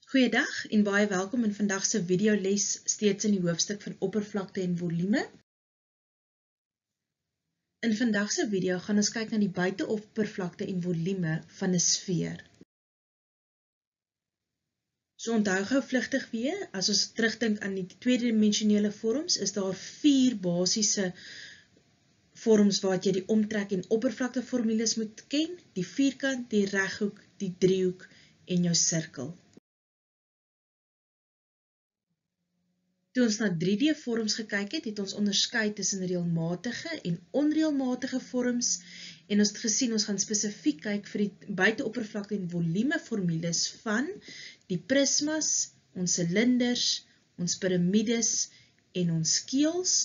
Goeiedag en baie welkom in vandag se videoles steeds in die hoofstuk van oppervlakte en volume. In vandag se video gaan ons kyk na die buiteoppervlakte en volume van 'n sfeer. So onthou gou vlugtig weer, as ons terugdink aan die tweedimensionele vorms, is daar 4 basiese vorms waar jy die omtrek en oppervlakte formules moet ken: die vierkant, die reghoek, die driehoek en jou sirkel. Toe ons na 3D vorms gekyk het, het ons onderskei tussen reëlmatige en onreëlmatige vorms en ons het gesien ons gaan spesifiek kyk vir die buiteoppervlakte en volume formules van die prismas, ons silinders, ons piramides en ons keels.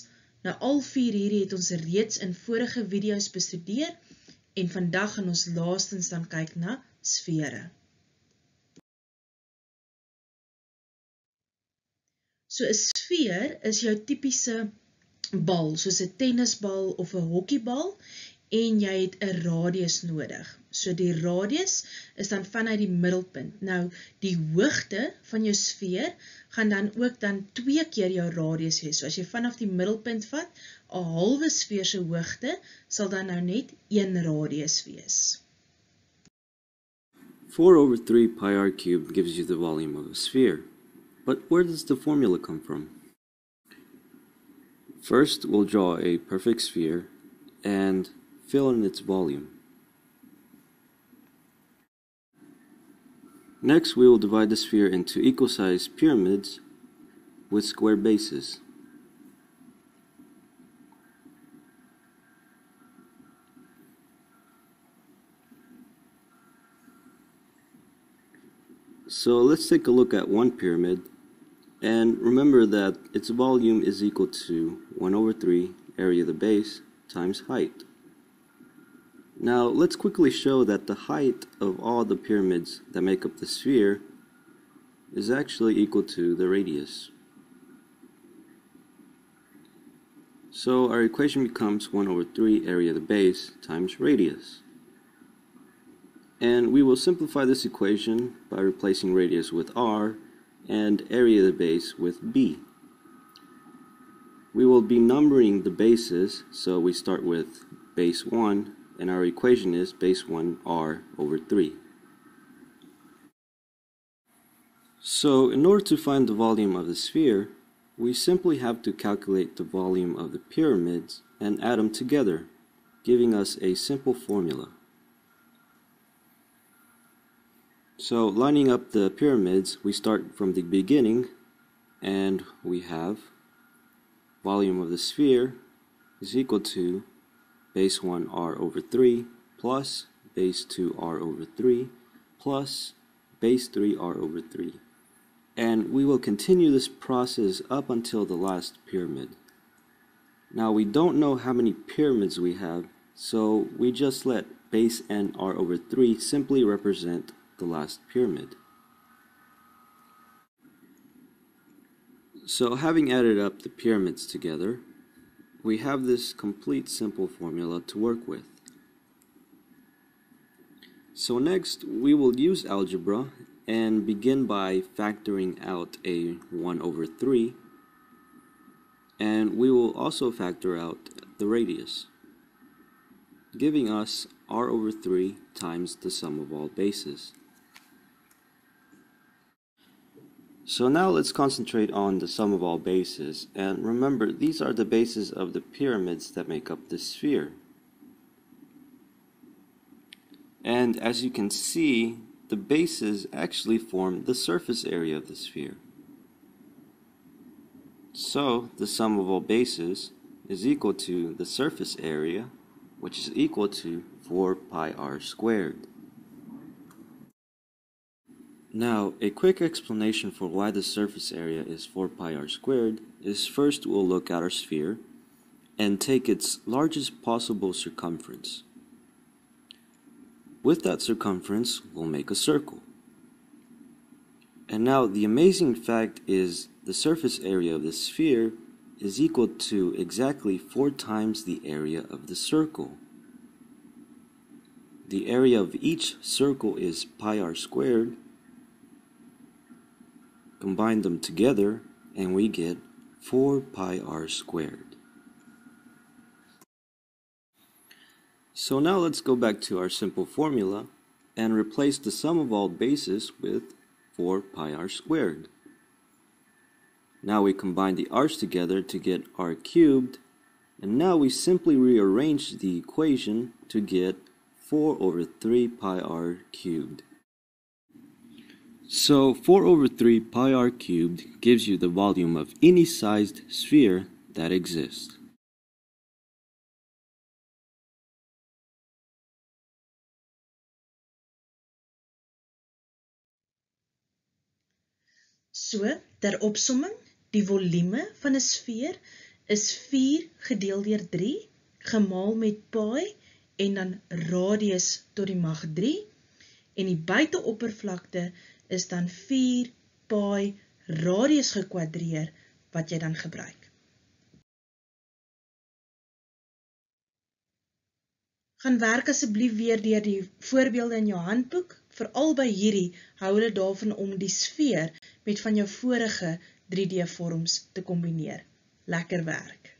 Nou al 4 hierdie het ons reeds in vorige video's bestudeer en vandag gaan ons laastens dan kyk na sfere. So 'n sfeer is jou tipiese bal, soos 'n tennisbal of 'n hokkiebal, en jy het 'n radius nodig. So die radius is dan vanuit die middelpunt. Nou, die hoogte van jou sfeer gaan dan ook 2 keer jou radius wees. So as jy vanaf die middelpunt vat, 'n halwe sfeer se hoogte sal dan nou net 1 radius wees. 4/3 pi r cubed gives you the volume of a sphere. But where does the formula come from? First, we'll draw a perfect sphere and fill in its volume. Next, we will divide the sphere into equal-sized pyramids with square bases. So let's take a look at one pyramid. And remember that its volume is equal to 1/3 area of the base times height. Now let's quickly show that the height of all the pyramids that make up the sphere is actually equal to the radius. So our equation becomes 1/3 area of the base times radius. And we will simplify this equation by replacing radius with r and area of the base with b. We will be numbering the bases, so we start with base 1, and our equation is base 1 r/3. So in order to find the volume of the sphere, we simply have to calculate the volume of the pyramids and add them together, giving us a simple formula. So lining up the pyramids, we start from the beginning, and we have volume of the sphere is equal to base 1 r/3 plus base 2 r/3 plus base 3 r/3. And we will continue this process up until the last pyramid. Now we don't know how many pyramids we have, so we just let base n r/3 simply represent the last pyramid. So having added up the pyramids together, we have this complete simple formula to work with. So next we will use algebra and begin by factoring out a 1/3, and we will also factor out the radius, giving us r/3 times the sum of all bases. So now let's concentrate on the sum of all bases, and remember, these are the bases of the pyramids that make up the sphere. And as you can see, the bases actually form the surface area of the sphere. So the sum of all bases is equal to the surface area, which is equal to 4 pi r squared. Now, a quick explanation for why the surface area is 4 pi r squared is first we'll look at our sphere and take its largest possible circumference. With that circumference, we'll make a circle. And now the amazing fact is the surface area of the sphere is equal to exactly 4 times the area of the circle. The area of each circle is pi r squared, Combine them together and we get 4 pi r squared. So now let's go back to our simple formula and replace the sum of all bases with 4 pi r squared. Now we combine the r's together to get r cubed, and now we simply rearrange the equation to get 4 over 3 pi r cubed. So 4 over 3 pi r cubed gives you the volume of any sized sphere that exists. So, ter opsomming, die volume van 'n sfeer is 4 gedeel deur 3, gemaal met pi en dan radius tot die mag 3, en die buiteoppervlakte is dan 4 pi radius gekwadreer wat jy dan gebruik. Gaan werk asseblief weer deur die voorbeelde in jou handboek, veral by hierdie hou hulle daarvan om die sfeer met van jou vorige 3D vorms te kombineer. Lekker werk!